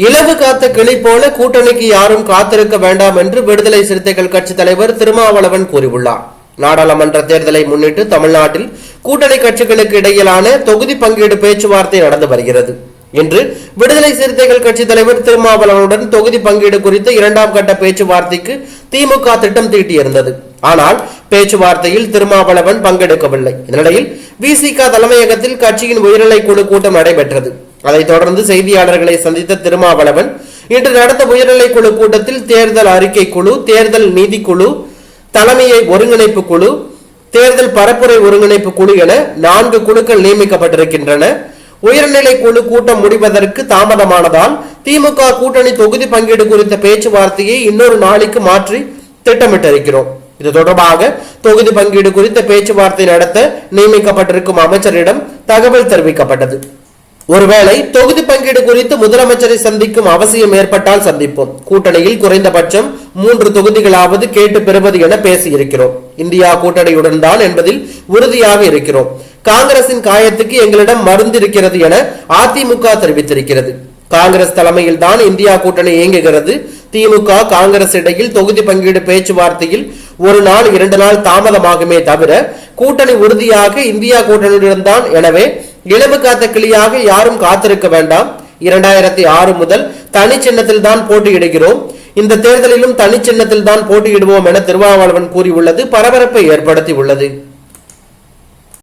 இலவு காத்த கிளி போல கூட்டணிக்கு யாரும் காத்திருக்க வேண்டாம் என்று விடுதலை சிறுத்தைகள் கட்சி தலைவர் திருமாவளவன் கூறியுள்ளார். நாடாளுமன்ற தேர்தலை முன்னிட்டு தமிழ்நாட்டில் கூட்டணி கட்சிகளுக்கு இடையிலான தொகுதி பங்கீடு பேச்சுவார்த்தை நடந்து வருகிறது. இன்று விடுதலை சிறுத்தைகள் கட்சி தலைவர் திருமாவளவனுடன் தொகுதி பங்கீடு குறித்த இரண்டாம் கட்ட பேச்சுவார்த்தைக்கு திமுக திட்டம் தீட்டியிருந்தது. ஆனால் பேச்சுவார்த்தையில் திருமாவளவன் பங்கெடுக்கவில்லை. இந்நிலையில் விசிக தலைமையகத்தில் கட்சியின் உயர்நிலை குழு கூட்டம் நடைபெற்றது. அதைத் தொடர்ந்து செய்தியாளர்களை சந்தித்த திருமாவளவன் இன்று நடந்த உயர்நிலை குழு கூட்டத்தில் தேர்தல் அறிக்கை குழு, தேர்தல் நீதிக்குழு, தலைமையை ஒருங்கிணைப்பு குழு, தேர்தல் பரப்புரை ஒருங்கிணைப்பு குழு என 4 குழுக்கள் நியமிக்கப்பட்டிருக்கின்றன. உயர்நிலை குழு கூட்டம் முடிவதற்கு தாமதமானதால் திமுக கூட்டணி தொகுதி பங்கீடு குறித்த பேச்சுவார்த்தையை இன்னொரு நாளைக்கு மாற்றி திட்டமிட்டிருக்கிறோம். இது தொடர்பாக தொகுதி பங்கீடு குறித்த பேச்சுவார்த்தை நடத்த நியமிக்கப்பட்டிருக்கும் அமைச்சரிடம் தகவல் தெரிவிக்கப்பட்டது. ஒருவேளை தொகுதி பங்கீடு குறித்து முதலமைச்சரை சந்திக்கும் அவசியம் ஏற்பட்டால் சந்திப்போம். கூட்டணியில் குறைந்தபட்சம் 3 தொகுதிகளாவது கேட்டு பெறுவது என பேசியிருக்கிறோம். இந்தியா கூட்டணியுடன் தான் என்பதில் உறுதியாக இருக்கிறோம். காங்கிரசின் காயத்துக்கு எங்களிடம் மருந்து இருக்கிறது என அதிமுக தெரிவித்திருக்கிறது. காங்கிரஸ் தலைமையில் தான் இந்தியா கூட்டணி இயங்குகிறது. திமுக காங்கிரஸ் இடையில் தொகுதி பங்கீடு பேச்சுவார்த்தையில் 1 நாள் 2 நாள் தாமதமாகுமே தவிர கூட்டணி உறுதியாக இந்தியா கூட்டணியுடன் தான். எனவே இலவு காத்த கிளியாக யாரும் காத்திருக்க வேண்டாம். 2006 முதல் தனி சின்னத்தில் தான் போட்டியிடுகிறோம். இந்த தேர்தலிலும் தனி சின்னத்தில் தான் போட்டியிடுவோம் என திருமாவளவன் கூறியுள்ளது பரபரப்பை ஏற்படுத்தி உள்ளது.